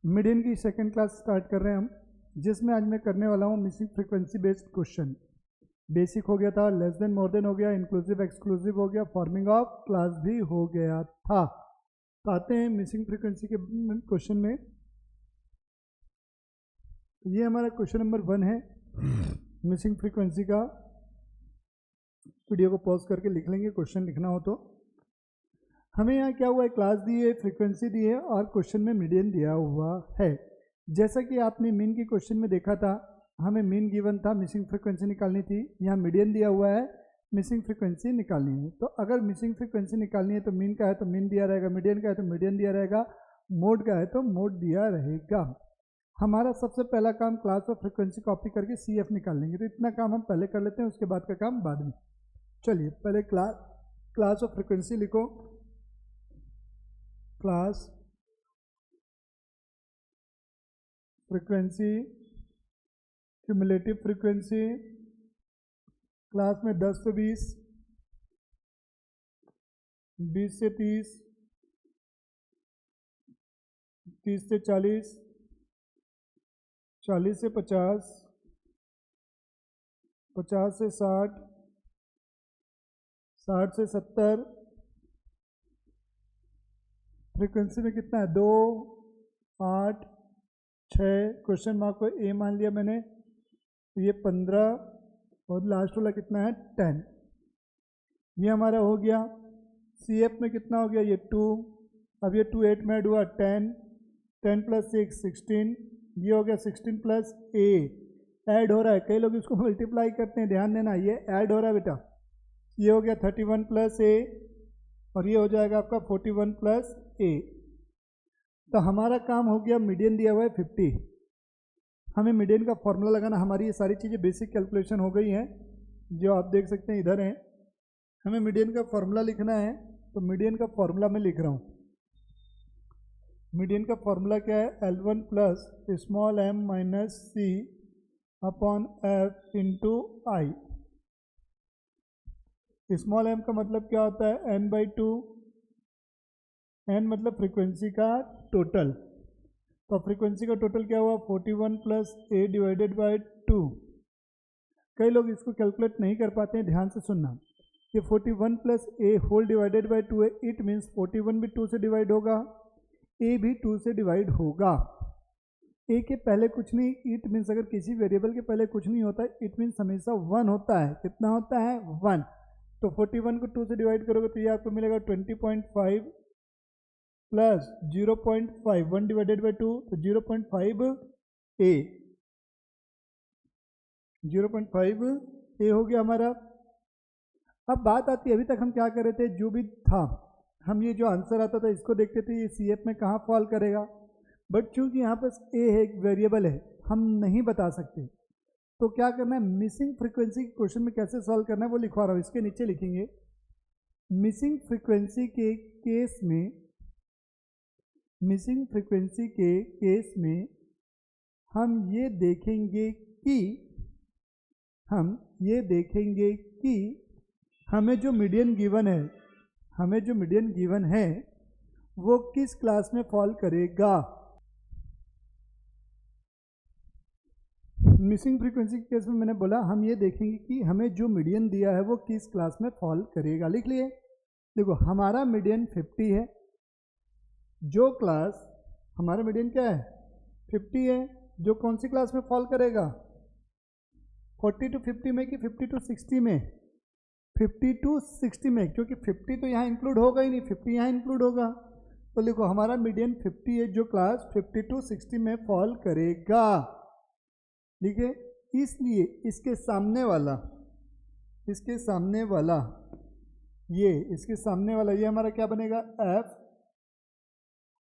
Median की second class start कर रहे हैं हम, जिसमें आज मैं करने वाला हूँ missing frequency based question. Basic हो गया था, लेस देन मोर देन हो गया, इंक्लूसिव एक्सक्लूसिव हो गया, फॉर्मिंग ऑफ क्लास भी हो गया था। तो आते हैं मिसिंग फ्रीक्वेंसी के क्वेश्चन में। ये हमारा क्वेश्चन नंबर 1 है मिसिंग फ्रीक्वेंसी का। वीडियो को पॉज करके लिख लेंगे क्वेश्चन लिखना हो तो। हमें यहाँ क्या हुआ है, क्लास दी है, फ्रीक्वेंसी दी है और क्वेश्चन में मीडियन दिया हुआ है। जैसा कि आपने मीन की क्वेश्चन में देखा था, हमें मीन गिवन था, मिसिंग फ्रीक्वेंसी निकालनी थी। यहाँ मीडियन दिया हुआ है, मिसिंग फ्रीक्वेंसी निकालनी है। तो अगर मिसिंग फ्रीक्वेंसी निकालनी है तो मीन का है तो मीन दिया रहेगा, मीडियन का है तो मीडियन दिया रहेगा, मोड का है तो मोड दिया रहेगा। हमारा सबसे पहला काम क्लास और फ्रीक्वेंसी कॉपी करके CF निकाल लेंगे। तो इतना काम हम पहले कर लेते हैं, उसके बाद का काम बाद में। चलिए पहले क्लास और फ्रीक्वेंसी लिखो। Class frequency, cumulative frequency, class में 10 से 20, 20 से 30, 30 से 40, 40 से 50, 50 से 60, 60 से 70। फ्रीक्वेंसी में कितना है, 2, 8, 6, क्वेश्चन मार्क को A मान लिया मैंने, तो ये 15 और लास्ट वाला कितना है 10। ये हमारा हो गया। CF में कितना हो गया, ये 2, अब ये 2 8 में ऐड हुआ 10, 10 + 6 16, ये हो गया 16 + A ऐड हो रहा है। कई लोग इसको मल्टीप्लाई करते हैं, ध्यान देना, ये ऐड हो रहा है बेटा। ये हो गया 31 + A और ये हो जाएगा आपका 41 + A। तो हमारा काम हो गया, मीडियन दिया हुआ है 50। हमें मीडियन का फॉर्मूला लगाना। हमारी ये सारी चीज़ें बेसिक कैलकुलेशन हो गई हैं, जो आप देख सकते हैं इधर हैं। हमें मीडियन का फॉर्मूला लिखना है, तो मीडियन का फॉर्मूला मैं लिख रहा हूँ। मीडियन का फॉर्मूला क्या है, L1 + small m - c upon f into I. Small m का मतलब क्या होता है, n/2। n मतलब फ्रीक्वेंसी का टोटल। तो फ्रीक्वेंसी का टोटल क्या हुआ, 41 + A डिवाइडेड बाय 2। कई लोग इसको कैलकुलेट नहीं कर पाते हैं, ध्यान से सुनना। ये 41 + A होल डिवाइडेड बाय 2 है। इट मीन्स 41 भी 2 से डिवाइड होगा, A भी 2 से डिवाइड होगा। A के पहले कुछ नहीं, इट मीन्स अगर किसी वेरिएबल के पहले कुछ नहीं होता है, इट मीन्स हमेशा 1 होता है। कितना होता है, 1। तो 41 को 2 से डिवाइड करोगे तो ये आपको मिलेगा 20.5 प्लस 0.5, 1 डिवाइडेड बाई 2, तो 0.5 A, 0.5 A हो गया हमारा। अब बात आती है, अभी तक हम क्या कर रहे थे, जो भी था हम ये जो आंसर आता था इसको देखते थे, ये CF में कहाँ फॉल करेगा। बट चूंकि यहाँ पर A है, एक वेरिएबल है, हम नहीं बता सकते। तो क्या करना है, मिसिंग फ्रीक्वेंसी के क्वेश्चन में कैसे सॉल्व करना है वो लिखवा रहा हूँ। इसके नीचे लिखेंगे, मिसिंग फ्रीक्वेंसी के केस में, मिसिंग फ्रीक्वेंसी के केस में हम ये देखेंगे कि हमें जो मीडियन गिवन है, हमें जो मीडियन गिवन है वो किस क्लास में फॉल करेगा। मिसिंग फ्रीक्वेंसी के केस में मैंने बोला हम ये देखेंगे कि हमें जो मीडियन दिया है वो किस क्लास में फॉल करेगा। लिख लिए, देखो हमारा मीडियन 50 है। जो क्लास, हमारा मीडियन क्या है, 50 है, जो कौन सी क्लास में फॉल करेगा, 40 to 50 में कि 50 to 60 में, 50 to 60 में, क्योंकि 50 तो यहाँ इंक्लूड होगा ही नहीं, 50 यहाँ इंक्लूड होगा। तो देखो हमारा मीडियन 50 है, जो क्लास 50 to 60 में फॉल करेगा। ठीक है, इसलिए इसके सामने वाला इसके सामने वाला ये हमारा क्या बनेगा, F,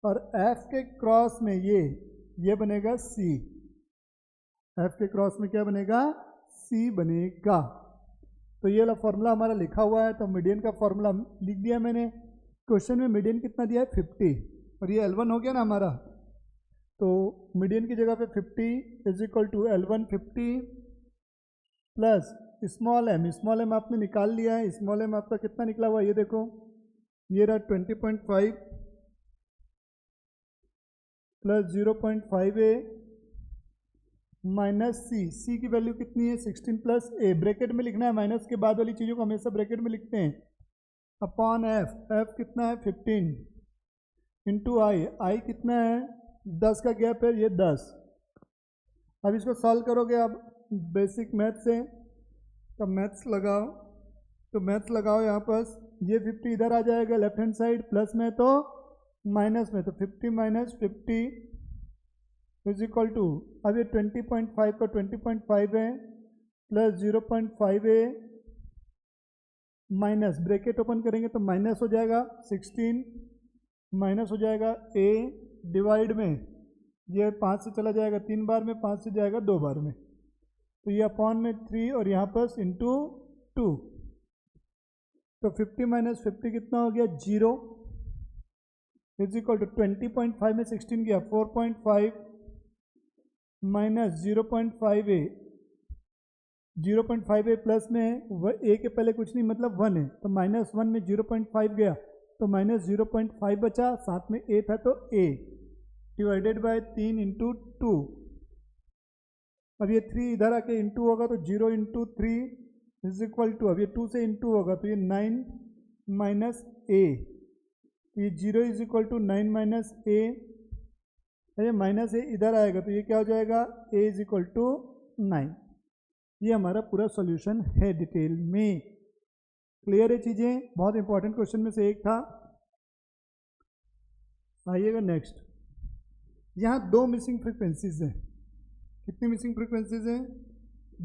और F के क्रॉस में ये बनेगा C। F के क्रॉस में क्या बनेगा, C बनेगा। तो ये वाला फॉर्मूला हमारा लिखा हुआ है। तो मीडियन का फॉर्मूला लिख दिया मैंने। क्वेश्चन में मीडियन कितना दिया है, 50, और ये L1 हो गया ना हमारा। तो मीडियन की जगह पे 50 = L1 50 प्लस स्मॉल m आपने निकाल लिया है। स्मॉल m आपका कितना निकला हुआ है, ये देखो, ये रहा 20.5 प्लस 0.5a माइनस सी की वैल्यू कितनी है 16 प्लस ए, ब्रैकेट में लिखना है, माइनस के बाद वाली चीज़ों को हमेशा ब्रैकेट में लिखते हैं, अपॉन एफ कितना है 15 इंटू आई कितना है 10 का गैप है ये 10। अब इसको सॉल्व करोगे आप बेसिक मैथ से, तो मैथ्स लगाओ यहाँ पर, ये 50 इधर आ जाएगा लेफ्ट हैंड साइड, प्लस में तो माइनस में, तो 50 माइनस 50 इज इक्वल टू, अब ये 20.5 का 20.5 है plus 0.5a minus, bracket open करेंगे तो माइनस हो जाएगा 16 माइनस हो जाएगा a डिवाइड में, ये 5 से चला जाएगा 3 बार में, 5 से जाएगा 2 बार में, तो ये अपॉन में 3 और यहाँ पर इंटू 2, तो 50 माइनस 50 कितना हो गया 0 इज इक्वल टू 20.5 में 16 गया 4.5 माइनस 0.5a प्लस में a के पहले कुछ नहीं मतलब 1 है, तो माइनस 1 में 0.5 गया तो माइनस 0.5 बचा, साथ में a था तो a डिवाइडेड बाय 3 इंटू 2, अब ये 3 इधर आके इंटू होगा तो 0 इंटू 3 इज इक्वल टू, अब ये 2 से इंटू होगा तो ये 9 माइनस a, तो ये 0 is equal to 9 minus a, ये माइनस ए इधर आएगा तो ये क्या हो जाएगा a इज इक्वल टू 9। ये हमारा पूरा सॉल्यूशन है डिटेल में, क्लियर है चीज़ें, बहुत इंपॉर्टेंट क्वेश्चन में से एक था। आइएगा नेक्स्ट, यहाँ 2 मिसिंग फ्रीक्वेंसीज हैं, कितनी मिसिंग फ्रीक्वेंसीज हैं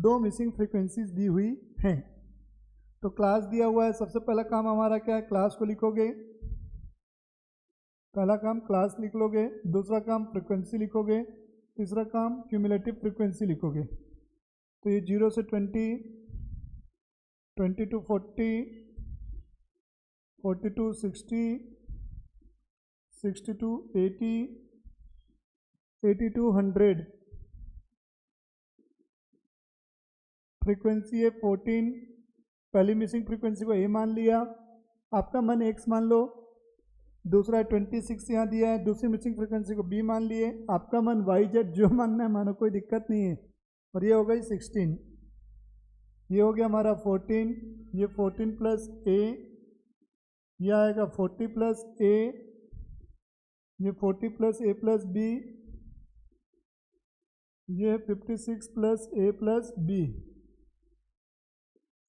2 मिसिंग फ्रीक्वेंसीज दी हुई हैं, तो क्लास दिया हुआ है, सबसे पहला काम हमारा क्या है क्लास को लिखोगे, पहला काम क्लास लिख लोगे, दूसरा काम फ्रीक्वेंसी लिखोगे, तीसरा काम क्यूमुलेटिव फ्रीक्वेंसी लिखोगे, तो ये 0 से 20, 20 to 40, 40 to 60, 60 to 80, 80 to 100, frequency है 14, पहली मिसिंग फ्रीक्वेंसी को ए मान लिया, आपका मन एक्स मान लो, दूसरा 26 यहाँ दिया है, दूसरी मिसिंग फ्रीक्वेंसी को बी मान लिए, आपका मन वाई जेड जो मानना है मानो, कोई दिक्कत नहीं है, और ये हो गई 16, ये हो गया हमारा 14, ये 14 प्लस ए, ये आएगा 40 प्लस ए, ये 40 प्लस ए प्लस बी, ये 56 प्लस ए प्लस बी,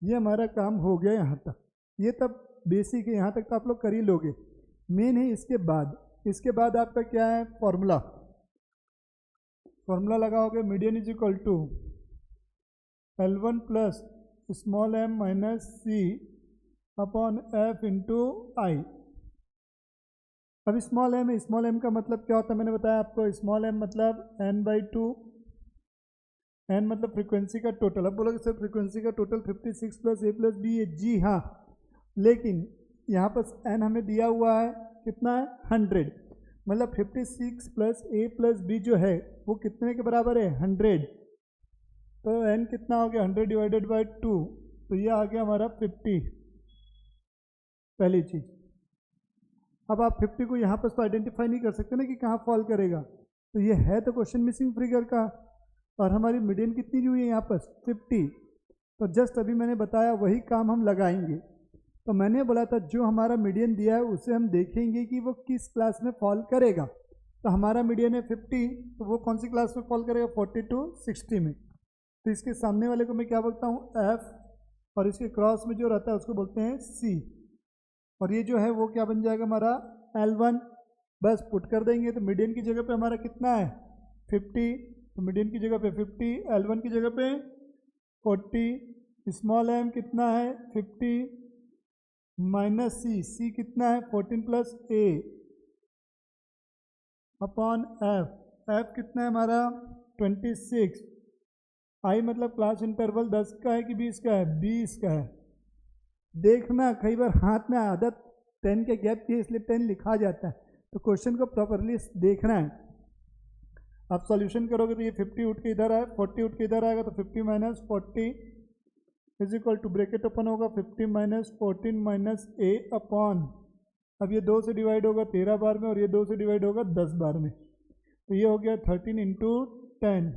ये हमारा काम हो गया यहाँ तक, ये तब बेसिक है, यहाँ तक तो आप लोग कर ही लोगे, मेन है इसके बाद आपका क्या है फॉर्मूला लगाओगे, median is equal to L1 plus small m minus C upon F into I. अब स्मॉल m का मतलब क्या होता है मैंने बताया आपको, स्मॉल m मतलब n/2, n मतलब फ्रीक्वेंसी का टोटल, अब बोलोगे सर फ्रीक्वेंसी का टोटल 56 प्लस ए प्लस बी है, जी हाँ, लेकिन यहाँ पर n हमें दिया हुआ है कितना है 100, मतलब 56 प्लस ए प्लस बी जो है वो कितने के बराबर है 100, तो n कितना हो गया 100 डिवाइडेड बाय 2, तो ये आ गया हमारा 50, पहली चीज़। अब आप 50 को यहाँ पर तो आइडेंटिफाई नहीं कर सकते ना कि कहाँ फॉल करेगा, तो ये है तो क्वेश्चन मिसिंग फिगर का, और हमारी मीडियन कितनी दी हुई है यहाँ पर 50, तो जस्ट अभी मैंने बताया वही काम हम लगाएंगे, तो मैंने बोला था जो हमारा मीडियन दिया है उसे हम देखेंगे कि वो किस क्लास में फॉल करेगा, तो हमारा मीडियन है 50, तो वो कौन सी क्लास में फॉल करेगा 40 to 60 में, तो इसके सामने वाले को मैं क्या बोलता हूँ F, और इसके क्रॉस में जो रहता है उसको बोलते हैं C, और ये जो है वो क्या बन जाएगा हमारा L1, बस पुट कर देंगे तो मीडियन की जगह पे हमारा कितना है 50, तो मीडियन की जगह पे 50, L1 की जगह पे 40, स्मॉल m कितना है 50 माइनस सी कितना है 14 प्लस ए अपॉन एफ कितना है हमारा 26, आई मतलब क्लास इंटरवल 10 का है कि 20 का है 20 का है, देखना कई बार हाथ में आदत 10 के गैप की इसलिए 10 लिखा जाता है, तो क्वेश्चन को प्रॉपरली देखना है। आप सॉल्यूशन करोगे तो ये 50 उठ के इधर आए, 40 उठ के इधर आएगा, तो 50 minus 40 is equal to bracket open होगा 50 माइनस 14 माइनस ए अपॉन, अब ये 2 से डिवाइड होगा 13 बार में और ये 2 से डिवाइड होगा 10 बार में, तो ये हो गया 13 इंटू 10,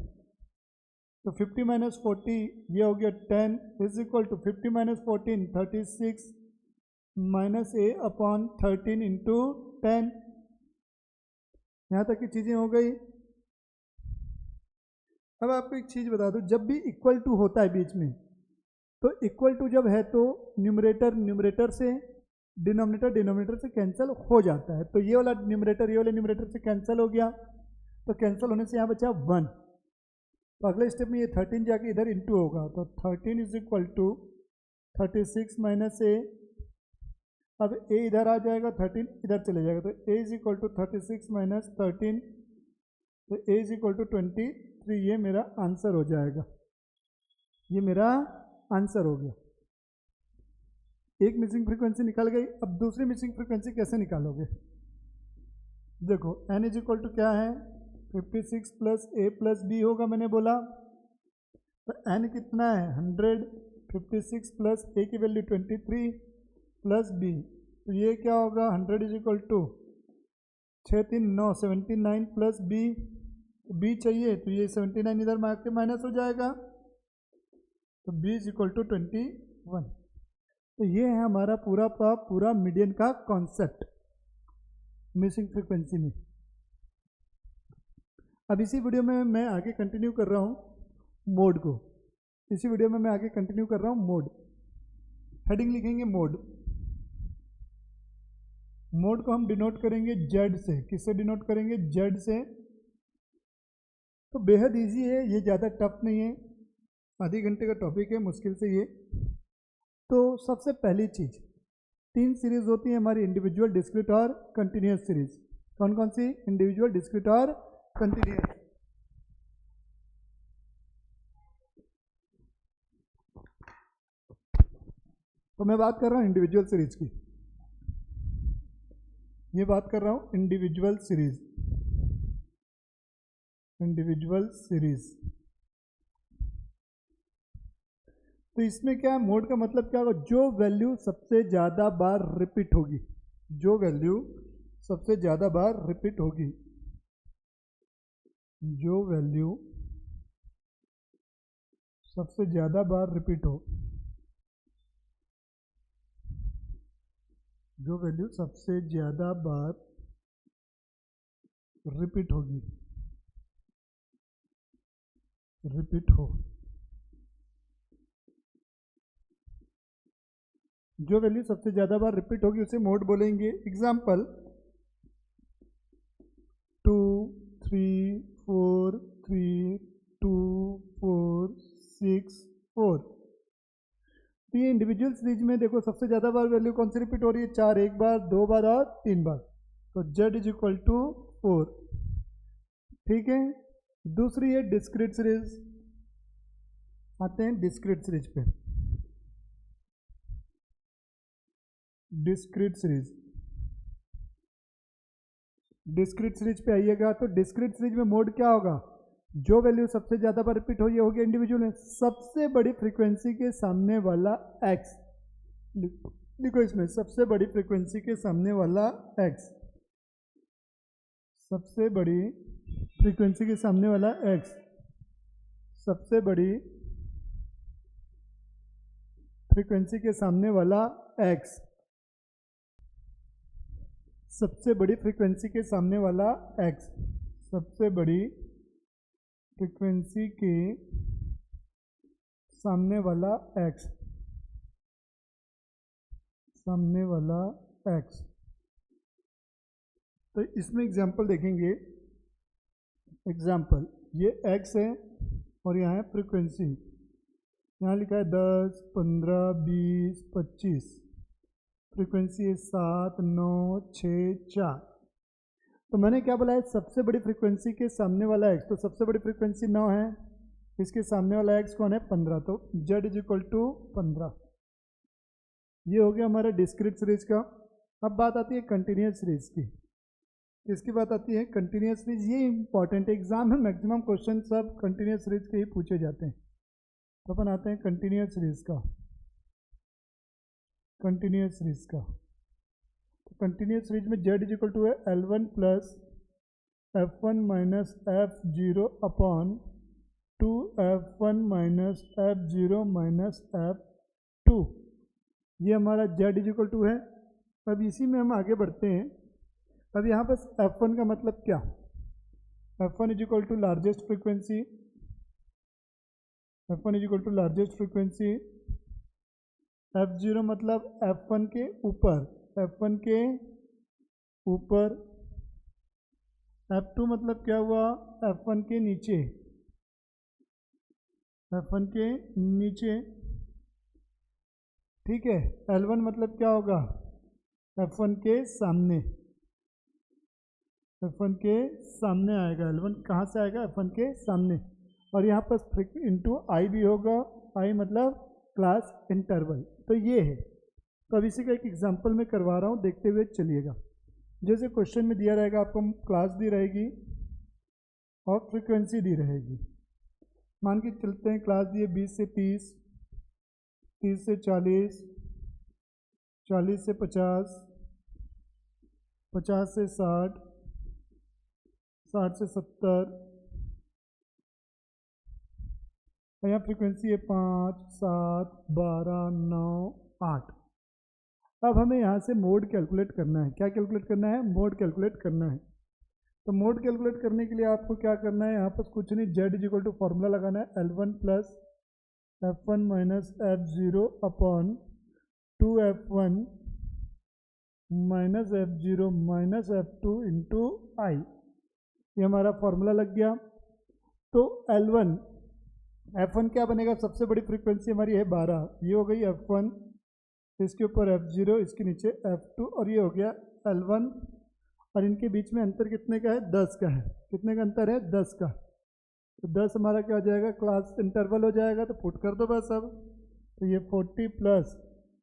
तो 50 माइनस 40 ये हो गया 10 इज इक्वल टू 50 माइनस 14 36 माइनस ए अपॉन 13 इंटू 10। यहाँ तक की चीज़ें हो गई। अब आपको एक चीज़ बता दूँ, जब भी इक्वल टू होता है बीच में, तो इक्वल टू जब है तो न्यूमरेटर न्यूमरेटर से, डिनोमिनेटर डिनोमिनेटर से कैंसिल हो जाता है। तो ये वाला न्यूमरेटर ये वाले न्यूमरेटर से कैंसिल हो गया, तो कैंसिल होने से यहाँ बचा 1। तो अगले स्टेप में ये 13 जाके इधर इंटू होगा, तो 13 इज इक्वल टू 36 माइनस ए। अब ए इधर आ जाएगा, 13 इधर चले जाएगा, तो ए इज इक्वल टू 36 माइनस 13, तो ए इज इक्वल टू 23। ये मेरा आंसर हो जाएगा, ये मेरा आंसर हो गया। एक मिसिंग फ्रीक्वेंसी निकल गई। अब दूसरी मिसिंग फ्रीक्वेंसी कैसे निकालोगे? देखो n इज इक्वल टू क्या है, 56 प्लस ए प्लस बी होगा, मैंने बोला। तो n कितना है 100, 56 प्लस ए की वैल्यू 23 प्लस बी, तो ये क्या होगा 100 is equal to 6 3 9 79 plus B, B चाहिए तो ये 79 इधर माइनस हो जाएगा, तो बी इज इक्वल टू 21। तो ये है हमारा पूरा का पूरा मीडियन का कॉन्सेप्ट मिसिंग फ्रीक्वेंसी में। अब इसी वीडियो में मैं आगे कंटिन्यू कर रहा हूँ मोड को। इसी वीडियो में मैं आगे कंटिन्यू कर रहा हूँ मोड। हेडिंग लिखेंगे मोड। मोड को हम डिनोट करेंगे जेड से। किससे डिनोट करेंगे? जेड से। तो बेहद इजी है, ये ज़्यादा टफ नहीं है, आधे घंटे का टॉपिक है मुश्किल से ये। तो सबसे पहली चीज़, 3 सीरीज होती है हमारी, इंडिविजुअल, डिस्क्रीट और कंटिन्यूस सीरीज। कौन कौन सी? इंडिविजुअल, डिस्क्रीट और कंटिन्यूस। तो मैं बात कर रहा हूँ इंडिविजुअल सीरीज की, ये बात कर रहा हूँ इंडिविजुअल सीरीज। इंडिविजुअल सीरीज तो इसमें क्या है, मोड का मतलब क्या होगा? जो वैल्यू सबसे ज़्यादा बार रिपीट होगी, जो वैल्यू सबसे ज़्यादा बार रिपीट होगी, जो वैल्यू सबसे ज़्यादा बार रिपीट हो, जो वैल्यू सबसे ज़्यादा बार रिपीट होगी, रिपीट हो, जो वैल्यू सबसे ज़्यादा बार रिपीट होगी उसे मोड बोलेंगे। एग्जाम्पल 2 3 4 3 2 4 6 4। तो ये इंडिविजुअल सीरीज में देखो सबसे ज़्यादा बार वैल्यू कौन सी रिपीट हो रही है? 4 एक बार, 2 बार और 3 बार। तो z इज इक्वल टू 4। ठीक है। दूसरी है डिस्क्रीट सीरीज। आते हैं डिस्क्रीट सीरीज पे। डिस्क्रीट सीरीज, डिस्क्रीट सीरीज पे आइएगा तो डिस्क्रीट सीरीज में मोड क्या होगा? जो वैल्यू सबसे ज़्यादा बार रिपीट हो, ये हो गया इंडिविजुअल है, सबसे बड़ी फ्रीक्वेंसी के सामने वाला x। देखो इसमें सबसे बड़ी फ्रीक्वेंसी के सामने वाला x, सबसे बड़ी फ्रीक्वेंसी के सामने वाला x, सबसे बड़ी फ्रीक्वेंसी के सामने वाला x, सबसे बड़ी फ्रीक्वेंसी के सामने वाला x, सबसे बड़ी फ्रीक्वेंसी के सामने वाला x, सामने वाला x। तो इसमें एग्जांपल देखेंगे। एग्जांपल, ये x है और यहाँ है फ्रीक्वेंसी, यहाँ लिखा है 10 15 20 25, फ्रीक्वेंसी है 7 9 6 4। तो मैंने क्या बोला है? सबसे बड़ी फ्रीक्वेंसी के सामने वाला x, तो सबसे बड़ी फ्रीक्वेंसी 9 है, इसके सामने वाला x कौन है? 15, तो z इज इक्वल टू 15। ये हो गया हमारा डिस्क्रीट सीरीज का। अब बात आती है कंटिन्यूस सीरीज की। किसकी बात आती है? Continuous series. ये इंपॉर्टेंट है, एग्जाम में मैक्सिमम क्वेश्चन सब कंटिन्यूस सीरीज के ही पूछे जाते हैं। तो अपन आते हैं कंटिन्यूस सीरीज का। कंटिन्यूस सीरीज का, तो कंटिन्यूस सीरीज में z इज इक्वल टू है L1 plus F1 minus F0 upon 2F1 minus F0 minus F2, ये हमारा Z इजिकल टू है। अब इसी में हम आगे बढ़ते हैं। अब यहाँ पर F1 का मतलब क्या, F1 is equal to largest frequency, F1 is equal to largest frequency, F0 मतलब F1 के ऊपर, F1 के ऊपर, F2 मतलब क्या हुआ, F1 के नीचे, F1 के नीचे, ठीक है। L1 मतलब क्या होगा, F1 के सामने, F1 के सामने आएगा। L1 कहाँ से आएगा, F1 के सामने। और यहाँ पर इंटू आई भी होगा, आई मतलब क्लास इंटरवल। तो ये है। तो अब इसी का एक एग्जांपल मैं करवा रहा हूँ, देखते हुए चलिएगा। जैसे क्वेश्चन में दिया रहेगा, आपको क्लास दी रहेगी और फ्रीक्वेंसी दी रहेगी। मान के चलते हैं क्लास दी है 20 से 30, 30 से 40, 40 से 50, 50 से 60, 60 से 70, और यहाँ फ्रीक्वेंसी है 5, 7, 12, 9, 8। अब हमें यहाँ से मोड कैलकुलेट करना है। क्या कैलकुलेट करना है, मोड कैलकुलेट करना है। तो मोड कैलकुलेट करने के लिए आपको क्या करना है, यहाँ पर कुछ नहीं, Z इजिकल टू फॉर्मूला लगाना है, L1 plus F1 minus F0 upon 2F1 minus F0 minus F2 into I. ये हमारा फॉर्मूला लग गया। तो L1 F1 क्या बनेगा, सबसे बड़ी फ्रीक्वेंसी हमारी है 12, ये हो गई F1, इसके ऊपर F0, इसके नीचे F2, और ये हो गया L1। और इनके बीच में अंतर कितने का है, 10 का है। कितने का अंतर है, 10 का। तो 10 हमारा क्या हो जाएगा, क्लास इंटरवल हो जाएगा। तो पुट कर दो बस अब। तो ये 40 plus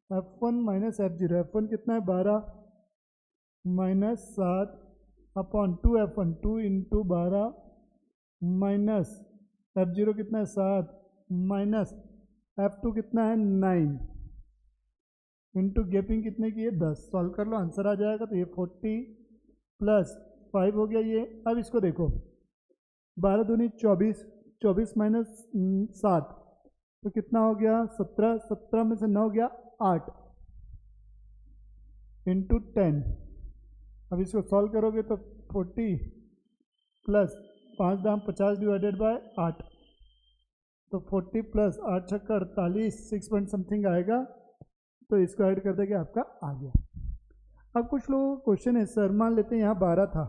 F1 minus F0, F1 कितना है 12 minus 7 upon 2F1, 2 into 12 minus F0 कितना है 7 माइनस F2 कितना है 9 इंटू गैपिंग कितने की है 10। सॉल्व कर लो, आंसर आ जाएगा। तो ये 40 प्लस 5 हो गया ये। अब इसको देखो, 12 दूनी 24, 24 माइनस 7 तो कितना हो गया 17, 17 में से 9 गया 8 इंटू 10। अब इसको सॉल्व करोगे तो 40 प्लस 5 दाम 50 डिवाइडेड बाय 8, तो 40 प्लस 8 छक्का 48, 6 पॉइंट समथिंग आएगा। तो इसको ऐड कर देंगे, आपका आ गया। अब कुछ लोगों को क्वेश्चन है, सर मान लेते हैं यहाँ 12 था,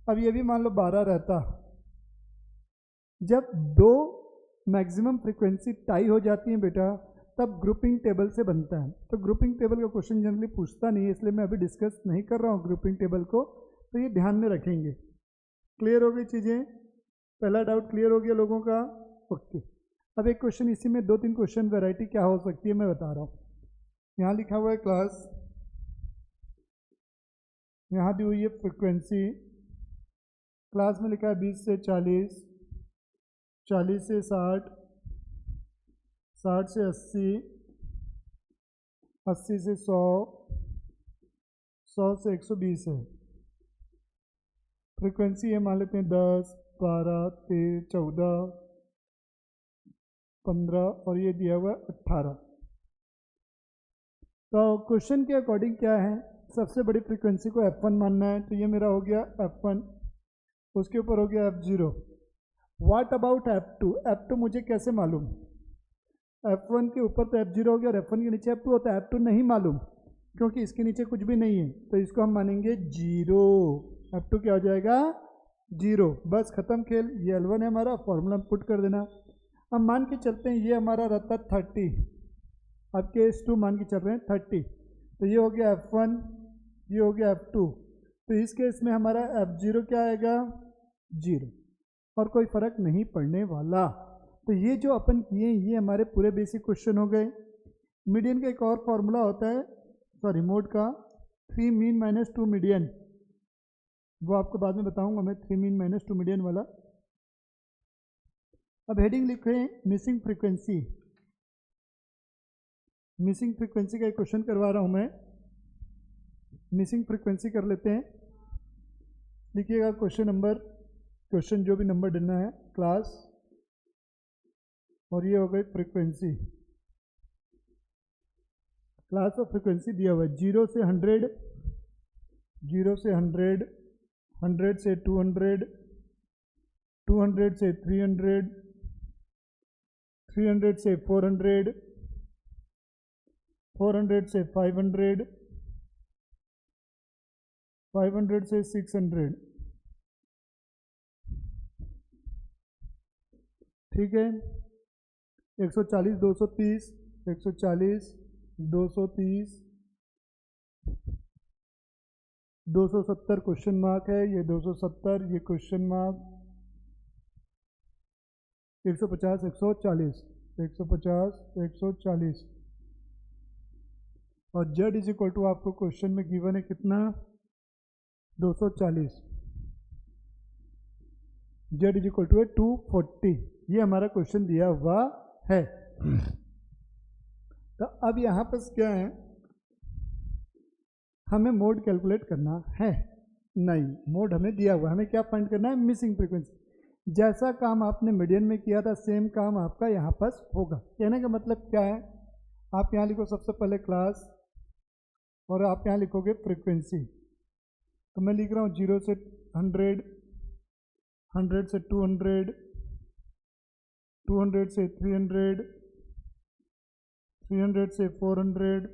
अब ये भी मान लो 12 रहता। जब दो मैक्सिमम फ्रीक्वेंसी टाई हो जाती हैं बेटा, तब ग्रुपिंग टेबल से बनता है। तो ग्रुपिंग टेबल का क्वेश्चन जनरली पूछता नहीं है, इसलिए मैं अभी डिस्कस नहीं कर रहा हूँ ग्रुपिंग टेबल को। तो ये ध्यान में रखेंगे। क्लियर हो गई चीज़ें, पहला डाउट क्लियर हो गया लोगों का, ओके। अब एक क्वेश्चन इसी में 2-3 क्वेश्चन वैरायटी क्या हो सकती है मैं बता रहा हूँ। यहाँ लिखा हुआ है क्लास, यहाँ दी हुई है फ्रीक्वेंसी, क्लास में लिखा है 20 से 40, 40 से 60, 60 से 80, 80 से 100, 100 से 120 है। फ्रीक्वेंसी है मान लेते हैं 10, 12, 13, 14, 15 और ये दिया हुआ है 18। तो क्वेश्चन के अकॉर्डिंग क्या है, सबसे बड़ी फ्रीक्वेंसी को F1 मानना है। तो ये मेरा हो गया F1, उसके ऊपर हो गया F0। What about F2, F2 मुझे कैसे मालूम, F1 के ऊपर तो F0 हो गया और F1 के नीचे F2 होता है। F2 नहीं मालूम क्योंकि इसके नीचे कुछ भी नहीं है, तो इसको हम मानेंगे 0। F2 क्या हो जाएगा 0, बस खत्म खेल। ये L1 है हमारा, फॉर्मूला पुट कर देना। अब मान के चलते हैं ये हमारा रहता 30, अब केस 2 मान के चल रहे हैं 30, तो ये हो गया F1, ये हो गया F2। तो इस केस में हमारा F0 क्या आएगा 0, और कोई फर्क नहीं पड़ने वाला। तो ये जो अपन किए ये हमारे पूरे बेसिक क्वेश्चन हो गए। मीडियन का एक और फॉर्मूला होता है, सॉरी मोड का, 3 मीन माइनस 2 मीडियन, वो आपको बाद में बताऊंगा मैं, 3 मीन माइनस 2 मीडियन वाला। अब हेडिंग लिखें मिसिंग फ्रीक्वेंसी, मिसिंग फ्रीक्वेंसी का एक क्वेश्चन करवा रहा हूं मैं। मिसिंग फ्रीक्वेंसी कर लेते हैं। लिखिएगा क्वेश्चन जो भी नंबर देना है क्लास, और ये हो गई फ्रीक्वेंसी। क्लास और फ्रीक्वेंसी दिया हुआ है 0 से 100, 0 से 100, 100 से 200, 200 से 300, 300 से 400, 400 से 500, 500 से 600। ठीक है, 140, 230, 140, 230, 270 क्वेश्चन मार्क है, ये 270, ये क्वेश्चन मार्क, 150, 140, 150, 140, और z इज इक्वल टू आपको क्वेश्चन में गिवन है कितना, 240, z इज इक्वल टू है 240। ये हमारा क्वेश्चन दिया हुआ है। तो अब यहाँ पर क्या है, हमें मोड कैलकुलेट करना है? नहीं, मोड हमें दिया हुआ है, हमें क्या फाइंड करना है, मिसिंग फ्रीक्वेंसी। जैसा काम आपने मीडियन में किया था सेम काम आपका यहाँ पर होगा। कहने का मतलब क्या है, आप यहाँ लिखो सबसे पहले क्लास, और आप यहाँ लिखोगे फ्रीक्वेंसी। तो मैं लिख रहा हूँ 0 से 100, 100 से 200, 200 से 300, 300 से 400,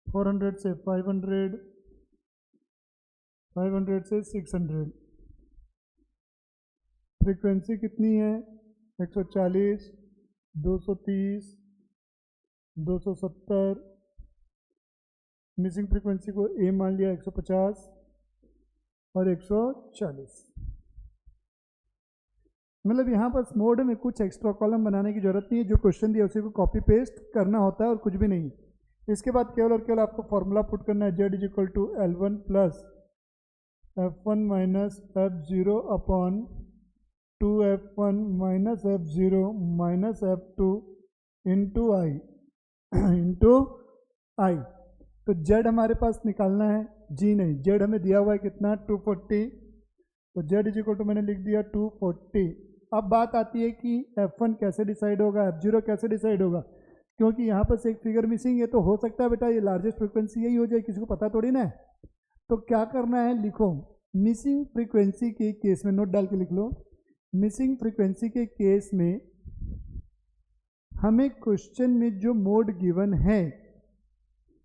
400 से 500, 500 से 600। फ्रीक्वेंसी कितनी है, 140, 230, 270, मिसिंग फ्रीक्वेंसी को ए मान लिया 150 और 140। मतलब यहाँ पर मोड में कुछ एक्स्ट्रा कॉलम बनाने की जरूरत नहीं है, जो क्वेश्चन दिया उसी को कॉपी पेस्ट करना होता है और कुछ भी नहीं। इसके बाद केवल और केवल आपको फॉर्मूला पुट करना है, z is equal to L1 plus F1 minus F0 upon 2F1 minus F0 minus F2 into I. तो z हमारे पास निकालना है, जी नहीं, z हमें दिया हुआ है कितना, 240। तो z इज इक्वल टू मैंने लिख दिया 240। अब बात आती है कि F1 कैसे डिसाइड होगा, F0 कैसे डिसाइड होगा, क्योंकि यहाँ पर से एक फिगर मिसिंग है। तो हो सकता है बेटा ये लार्जेस्ट फ्रीक्वेंसी यही हो जाए, किसी को पता थोड़ी ना है। तो क्या करना है, लिखो मिसिंग फ्रीक्वेंसी के केस में, नोट डाल के लिख लो, मिसिंग फ्रीक्वेंसी के केस में हमें क्वेश्चन में जो मोड गिवन है,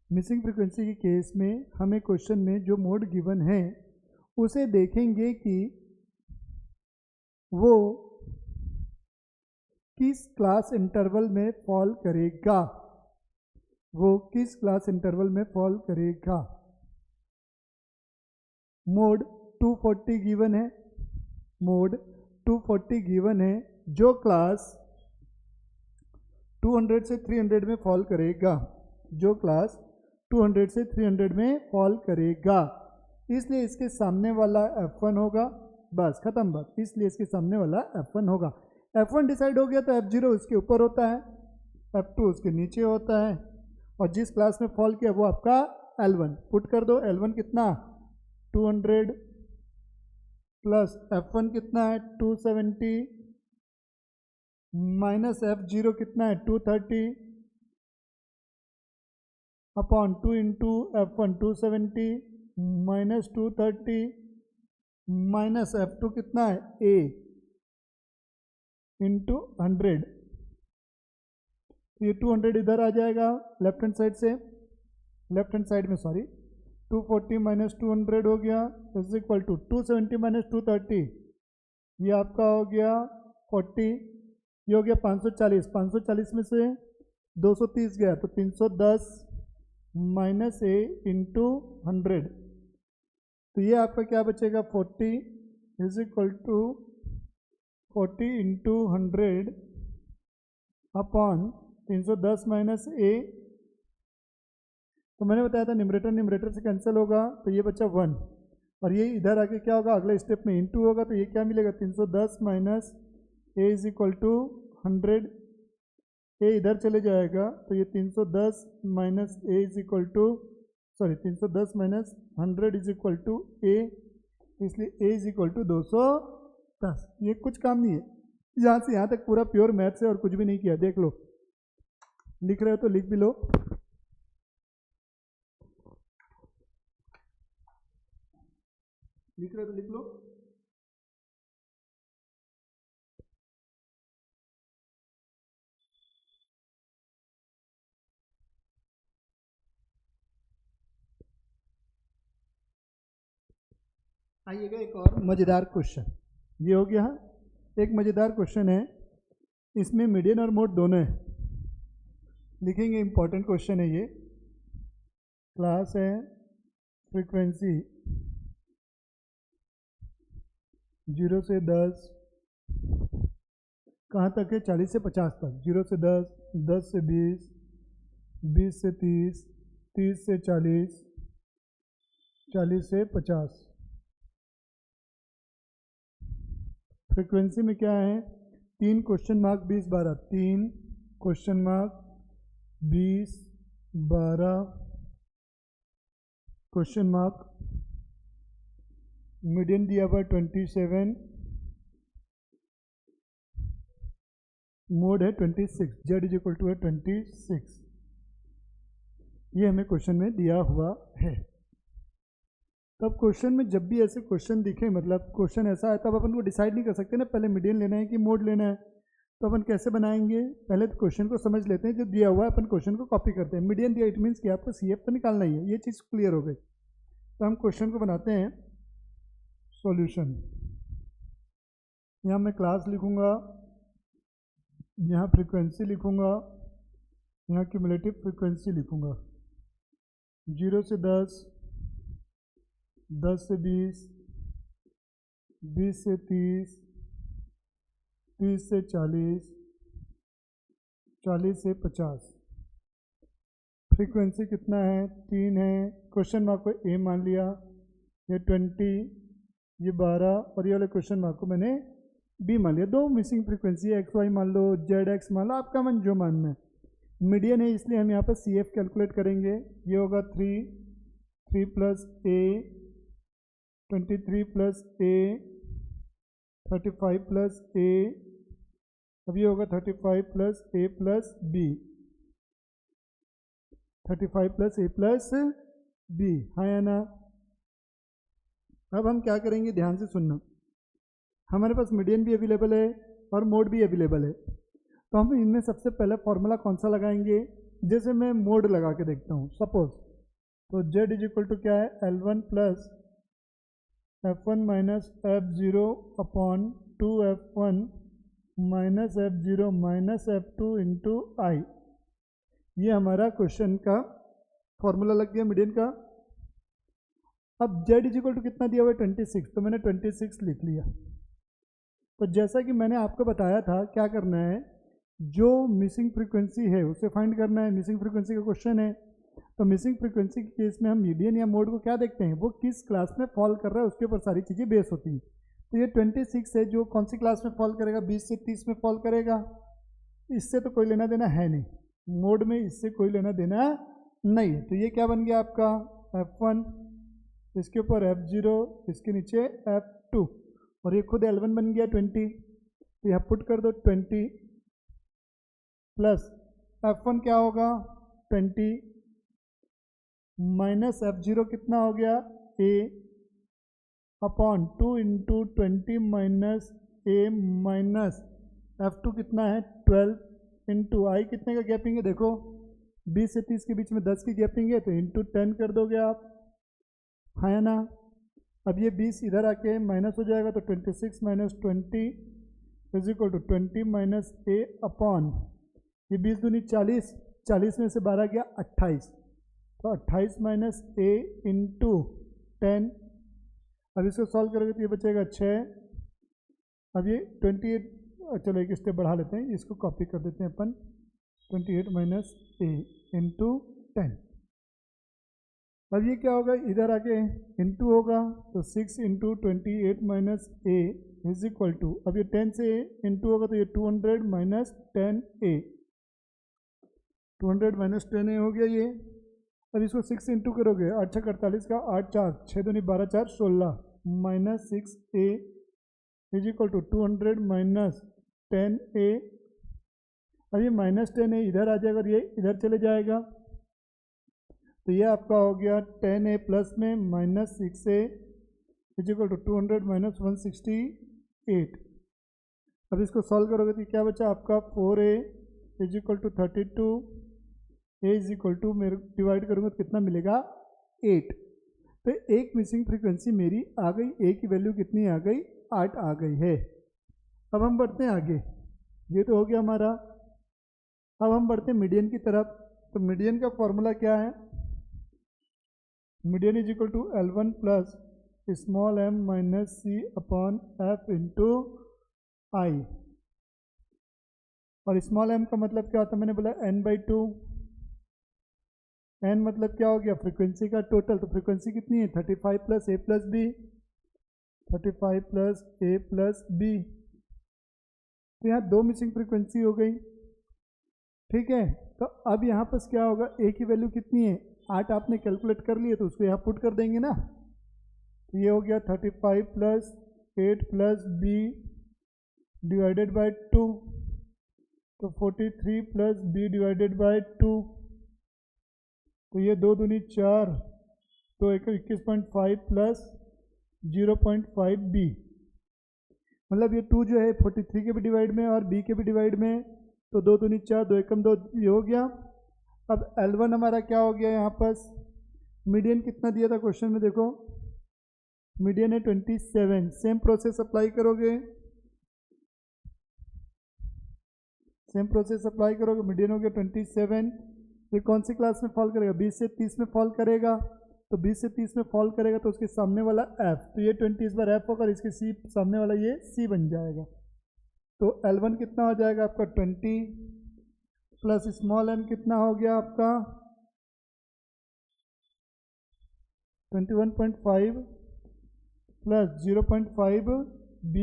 मिसिंग फ्रीक्वेंसी के केस में हमें क्वेश्चन में जो मोड गिवन है उसे देखेंगे कि वो किस क्लास इंटरवल में फॉल करेगा, वो किस क्लास इंटरवल में फॉल करेगा। मोड 240 गिवन है, मोड 240 गिवन है, जो क्लास 200 से 300 में फॉल करेगा, जो क्लास 200 से 300 में फॉल करेगा। इसलिए इसके सामने वाला F1 होगा, बस खत्म बात। इसलिए इसके सामने वाला F1 होगा। F1 डिसाइड हो गया तो F0 उसके ऊपर होता है, F2 उसके नीचे होता है, और जिस क्लास में फॉल किया वो आपका L1। पुट कर दो, L1 कितना 200 प्लस F1 कितना है 270 माइनस F0 कितना है 230 upon 2 into F1 270 minus 230 minus F2 कितना है A इंटू 100। तो ये 200 इधर आ जाएगा लेफ्ट हैंड साइड से, लेफ्ट हैंड साइड में सॉरी, 240 माइनस 200 हो गया इज इक्वल टू 270 माइनस 230, ये आपका हो गया 40, ये हो गया 540, 540 में से 230 गया तो 310 माइनस A इंटू 100। तो ये आपका क्या बचेगा 40 is equal to 40 into 100 upon 310 minus A। तो मैंने बताया था न्यूमरेटर न्यूमरेटर से कैंसिल होगा, तो ये बचा 1, और ये इधर आके क्या होगा अगले स्टेप में इंटू होगा, तो ये क्या मिलेगा 310 minus A is equal to 100। A इधर चले जाएगा तो ये 310 minus A is equal to 310 minus 100 is equal to A। इसलिए a इज इक्वल टू 210। ये कुछ काम नहीं है, यहाँ से यहाँ तक पूरा प्योर मैथ्स है और कुछ भी नहीं किया। देख लो, लिख रहे हो तो लिख भी लो। लिख रहे हो तो लिख लो। आइएगा एक और मज़ेदार क्वेश्चन, ये हो गया। एक मज़ेदार क्वेश्चन है, इसमें मीडियन और मोड दोनों है, लिखेंगे। इंपॉर्टेंट क्वेश्चन है ये। क्लास है फ्रीक्वेंसी 0 से 10, कहाँ तक है? 40 से 50 तक। 0 से 10, 10 से 20, 20 से 30, 30 से 40, 40 से 50। फ्रीक्वेंसी में क्या है? 3 question mark 20 12, 3 question mark 20 12 question mark. Median दिया हुआ 27, मोड है 26, जेड इज इक्वल टू है 26। ये हमें क्वेश्चन में दिया हुआ है। तब क्वेश्चन में जब भी ऐसे क्वेश्चन दिखे, मतलब क्वेश्चन ऐसा है, तब अपन को डिसाइड नहीं कर सकते ना पहले मीडियन लेना है कि मोड लेना है। तो अपन कैसे बनाएंगे? पहले तो क्वेश्चन को समझ लेते हैं, जो दिया हुआ है अपन क्वेश्चन को कॉपी करते हैं। मीडियन दिया, इट मीन्स कि आपको CF तो निकालना ही है, ये चीज़ क्लियर हो गई। तो हम क्वेश्चन को बनाते हैं। सॉल्यूशन, यहाँ मैं क्लास लिखूँगा, यहाँ फ्रीक्वेंसी लिखूँगा, यहाँ क्यूमुलेटिव फ्रीक्वेंसी लिखूँगा। 0 से 10, 10 से 20, 20 से 30, 30 से 40, 40 से 50। फ्रीक्वेंसी कितना है? 3 है। क्वेश्चन मार्क को A मान लिया, ये 20, ये 12, और ये वाले क्वेश्चन मार्क को मैंने B मान लिया। 2 मिसिंग फ्रीक्वेंसी है, XY मान लो, ZX मान लो, आपका मन जो मानना है। मीडियन है इसलिए हम यहाँ पर CF कैलकुलेट करेंगे। ये होगा 3 plus A, 23 plus A, 35 plus A, अब ये होगा 35 plus A plus B, 35 plus A plus B, हाँ या ना? अब हम क्या करेंगे, ध्यान से सुनना। हमारे पास मीडियन भी अवेलेबल है और मोड भी अवेलेबल है। तो हम इनमें सबसे पहले फॉर्मूला कौन सा लगाएंगे? जैसे मैं मोड लगा के देखता हूँ सपोज, तो Z इज इक्वल टू क्या है? L1 plus F1 minus F0 upon 2F1 minus F0 minus F2 into I. ये हमारा क्वेश्चन का फॉर्मूला लग गया मीडियन का। अब Z इज इक्वल टू कितना दिया हुआ है? 26, तो मैंने 26 लिख लिया। तो जैसा कि मैंने आपको बताया था, क्या करना है, जो मिसिंग फ्रीक्वेंसी है उसे फाइंड करना है। मिसिंग फ्रीक्वेंसी का क्वेश्चन है, तो मिसिंग फ्रीक्वेंसी के केस में हम मीडियन या मोड को क्या देखते हैं, वो किस क्लास में फॉल कर रहा है उसके ऊपर सारी चीज़ें बेस होती हैं। तो ये 26 है, जो कौन सी क्लास में फॉल करेगा? 20 से 30 में फॉल करेगा। इससे तो कोई लेना देना है नहीं, मोड में इससे कोई लेना देना नहीं है। तो ये क्या बन गया आपका? F1, इसके ऊपर F0, इसके नीचे F2, और ये खुद L1 बन गया 20। तो यहाँ पुट कर दो 20 प्लस F1 क्या होगा? 20 माइनस F0 कितना हो गया? A upon 2 into 20 minus A minus F2 कितना है? 12 इंटू आई। कितने का गैपिंग है देखो, 20 से 30 के बीच में 10 की गैपिंग है, तो इंटू 10 कर दोगे आप, हाँ या ना? अब ये 20 इधर आके माइनस हो जाएगा, तो 26 minus 20 is equal to 20 minus A upon, ये 20 दूनी 40, 40 में से 12 गया 28, तो 28 माइनस A इंटू 10। अब इसको सॉल्व करोगे तो ये बचेगा 6। अब ये 28, चलो एक स्टेप बढ़ा लेते हैं, इसको कॉपी कर देते हैं अपन, 28 माइनस A इंटू 10। अब ये क्या होगा, इधर आके इंटू होगा, तो 6 into 28 minus A is equal to, अब ये 10 से इंटू होगा तो ये 200 माइनस 10A, 200 माइनस 10A हो गया ये। अब इसको 6 इंटू करोगे, 8 6 48 का 8 4 6 दूनी 12 4 16, minus 6a is equal to 200 minus 10a। अब ये -10a इधर आ जाएगा और ये इधर चले जाएगा, तो ये आपका हो गया 10a प्लस में minus 6a is equal to 200 minus 168। अब इसको सॉल्व करोगे तो क्या बचा आपका 4a is equal to 32, a is equal to मेरे डिवाइड करूँगा तो कितना मिलेगा 8। तो एक मिसिंग फ्रीक्वेंसी मेरी आ गई, a की वैल्यू कितनी आ गई 8 आ गई है। अब हम बढ़ते हैं आगे, ये तो हो गया हमारा। अब हम बढ़ते हैं मीडियन की तरफ। तो मीडियन का फॉर्मूला क्या है, median is equal to L1 plus small m minus c upon f into I. और स्मॉल m का मतलब क्या होता है, मैंने बोला n/2। n मतलब क्या हो गया फ्रीक्वेंसी का टोटल, तो फ्रीक्वेंसी कितनी है 35 plus a plus B, 35 plus a plus बी। तो यहाँ 2 मिसिंग फ्रीक्वेंसी हो गई, ठीक है। तो अब यहाँ पर क्या होगा, a की वैल्यू कितनी है 8 आपने कैलकुलेट कर लिए, तो उसको यहाँ पुट कर देंगे ना। तो ये हो गया 35 plus 8 plus b divided by 2, तो 43 प्लस b डिवाइडेड बाय 2। तो ये 2 दूनी 4, तो 21.5 प्लस 0.5 b, मतलब ये 2 जो है 43 के भी डिवाइड में और b के भी डिवाइड में, तो 2 दूनी 4, 2 एकम 2, ये हो गया। अब L1 हमारा क्या हो गया, यहाँ पर मीडियन कितना दिया था क्वेश्चन में, देखो मीडियन है 27। सेम प्रोसेस अप्लाई करोगे, सेम प्रोसेस अप्लाई करोगे, मीडियन हो गया 27। ये कौन सी क्लास में फॉल करेगा, 20 से 30 में फॉल करेगा। तो 20 से 30 में फॉल करेगा तो उसके सामने वाला f, तो ये 20 इस बार f होकर इसके c सामने वाला ये c बन जाएगा। तो L1 कितना हो जाएगा आपका 20 प्लस स्मॉल m कितना हो गया आपका 21.5 प्लस 0.5 b,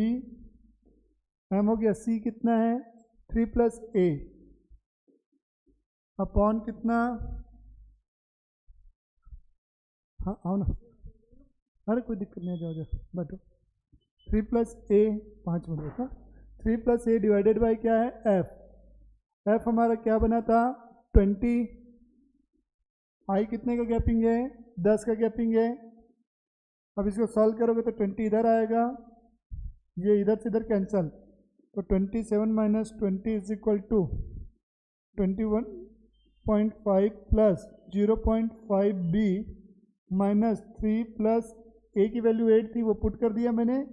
m हो गया c कितना है 3 प्लस a अपॉन कितना, हाँ आओ ना, अरे कोई दिक्कत नहीं, जाओ जाओ बैठो। 3 प्लस a 5 मिनट का 3 प्लस a डिवाइडेड बाई क्या है f। f हमारा क्या बना था 20, i कितने का गैपिंग है 10 का गैपिंग है। अब इसको सॉल्व करोगे तो 20 इधर आएगा, ये इधर से इधर कैंसल, तो 27 minus 20 is equal to 21.5 plus 0.5 b minus 3 plus a की वैल्यू 8 थी वो पुट कर दिया मैंने,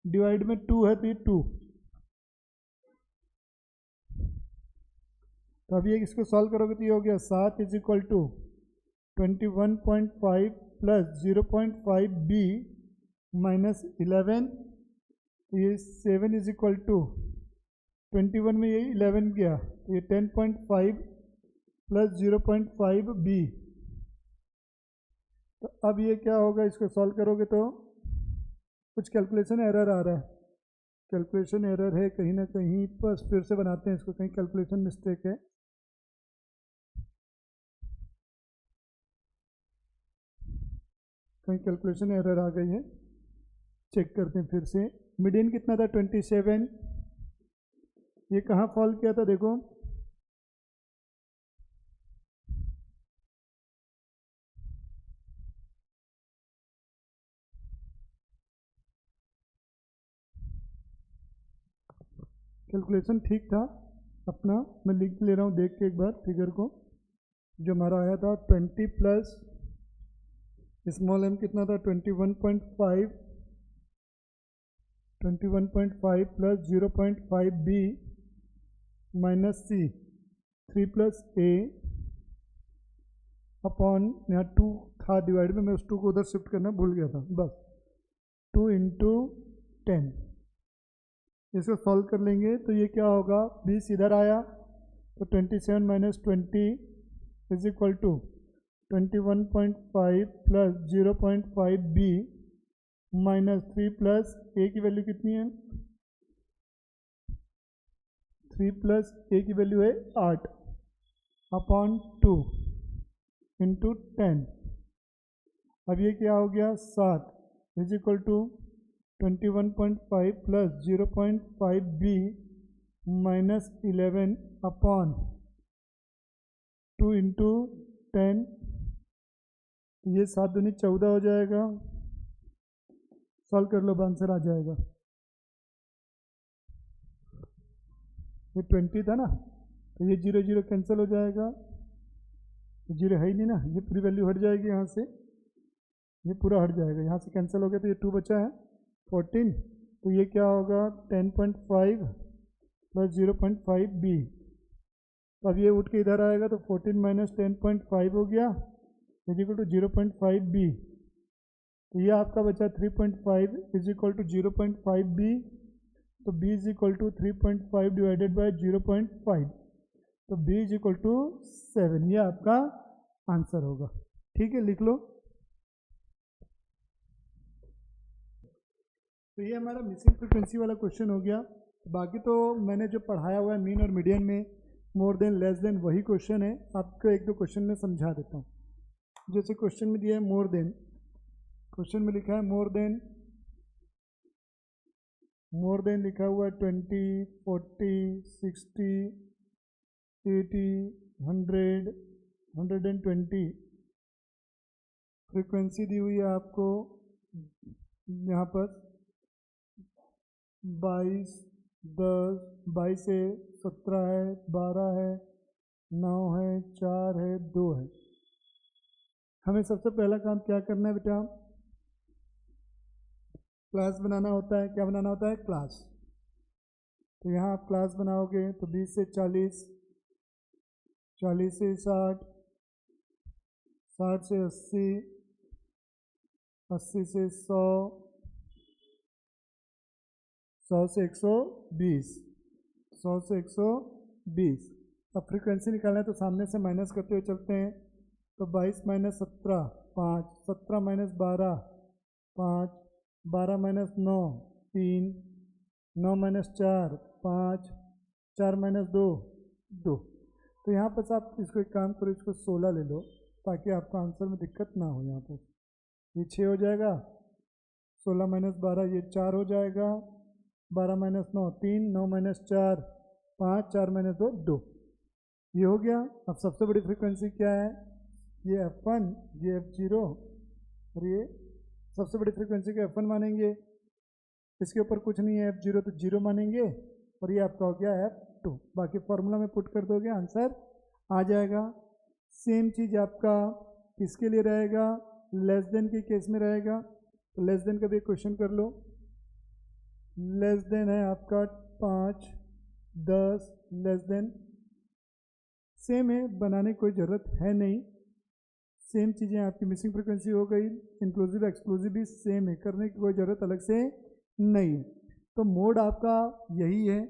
डिवाइड में 2 है तो ये 2। तो अभी इसको सॉल्व करोगे तो ये हो गया 7 is equal to 21.5 plus 0.5 b minus 11, तो ये 7 इज इक्वल टू 21 में ये 11 गया, तो ये 10.5 प्लस 0.5 b। तो अब ये क्या होगा, इसको सॉल्व करोगे तो कुछ कैलकुलेशन एरर आ रहा है, कैलकुलेशन एरर है कहीं ना कहीं, बस फिर से बनाते हैं इसको, कहीं कैलकुलेशन मिस्टेक है। कहीं कैलकुलेशन एरर आ गई है, चेक करते हैं फिर से। मीडियन कितना था 27, ये कहाँ फॉल किया था देखो, कैलकुलेशन ठीक था अपना, मैं लिख ले रहा हूँ देख के एक बार फिगर को। जो हमारा आया था 20 प्लस स्मॉल m कितना था 21.5 plus 0.5 b minus c 3 plus a upon यहाँ 2 था डिवाइड में, मैं उस 2 को उधर शिफ्ट करना भूल गया था, बस 2 इंटू 10। इसको सॉल्व कर लेंगे तो ये क्या होगा, 20 इधर आया तो 27 minus 20 is equal to 21.5 plus 0.5 b minus 3 plus a की वैल्यू कितनी है 3 प्लस a की वैल्यू है 8 अपॉन 2 इंटू 10। अब ये क्या हो गया 7 इज इक्वल टू 21.5 प्लस 0.5 बी माइनस 11 अपॉन 2 इंटू 10, ये 7 दूनी 14 हो जाएगा। सॉल्व कर लो, आंसर आ जाएगा। ये 20 था ना, तो ये 0 0 कैंसिल हो जाएगा, 0 है ही नहीं ना, ये पूरी वैल्यू हट जाएगी यहाँ से, ये पूरा हट जाएगा, यहाँ से कैंसिल हो गया तो ये 2 बचा है 14, तो ये क्या होगा 10.5 प्लस 0.5 बी। तो अब ये उठ के इधर आएगा तो 14 माइनस 10.5 हो गया इज इक्वल टू 0.5 बी। तो ये आपका बचा 3.5 इज इक्वल टू 0.5 बी। तो b is equal to 3.5 divided by 0.5, तो b इज इक्वल टू 7, ये आपका आंसर होगा। ठीक है, लिख लो। तो ये हमारा मिसिंग फ्रीक्वेंसी वाला क्वेश्चन हो गया। बाकी तो मैंने जो पढ़ाया हुआ है मीन और मीडियन में, मोर देन लेस देन, वही क्वेश्चन है। आपको एक दो क्वेश्चन में समझा देता हूँ। जैसे क्वेश्चन में दिया है मोर देन, क्वेश्चन में लिखा है मोर देन लिखा हुआ है 20, 40, 60, 80, 100, 120। फ्रीक्वेंसी दी हुई है आपको यहाँ पर 22, 10, 22 है, 17 है, 12 है, 9 है, 4 है, 2 है। हमें सबसे पहला काम क्या करना है बेटा, क्लास बनाना होता है। क्या बनाना होता है? क्लास। तो यहाँ आप क्लास बनाओगे तो 20 से 40, 40 से 60, 60 से 80, 80 से 100, 100 से 120, 100 से 120। अब फ्रीक्वेंसी निकालना है तो सामने से माइनस करते हुए चलते हैं। तो 22 minus 17 5, 17 minus 12 5, 12 minus 9 3, 9 minus 4 5, 4 minus 2 2। तो यहाँ पर आप इसको एक काम करो, इसको 16 ले लो ताकि आपको आंसर में दिक्कत ना हो। यहाँ पर ये 6 हो जाएगा, 16 माइनस 12 ये 4 हो जाएगा, 12 माइनस 9 3, 9 माइनस 4 5, 4 माइनस 2 2। ये हो गया। अब सबसे बड़ी फ्रीक्वेंसी क्या है? ये F1, ये F0 और ये सबसे बड़ी फ्रीक्वेंसी को F1 मानेंगे। इसके ऊपर कुछ नहीं है, F0 तो 0 मानेंगे और ये आपका हो गया F2। बाकी फॉर्मूला में पुट कर दोगे आंसर आ जाएगा। सेम चीज़ आपका किसके लिए रहेगा? लेस देन के केस में रहेगा। तो लेस देन का भी क्वेश्चन कर लो। लेस देन है आपका 5, 10, लेस देन सेम है, बनाने की कोई ज़रूरत है नहीं। सेम चीज़ें आपकी मिसिंग फ्रीक्वेंसी हो गई, इंक्लूसिव एक्सक्लूसिव भी सेम है, करने की कोई ज़रूरत अलग से नहीं है। तो मोड आपका यही है।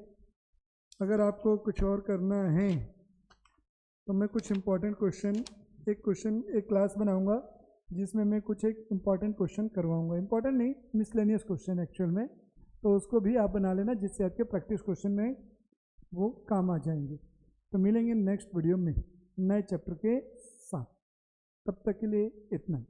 अगर आपको कुछ और करना है तो मैं कुछ इम्पॉर्टेंट क्वेश्चन एक क्लास बनाऊंगा जिसमें मैं कुछ एक इम्पॉर्टेंट क्वेश्चन करवाऊंगा। इम्पॉर्टेंट नहीं, मिसलेनियस क्वेश्चन एक्चुअल में, तो उसको भी आप बना लेना जिससे आपके प्रैक्टिस क्वेश्चन में वो काम आ जाएंगे। तो मिलेंगे नेक्स्ट वीडियो में नए चैप्टर के साथ। तब तक के लिए इतना ही।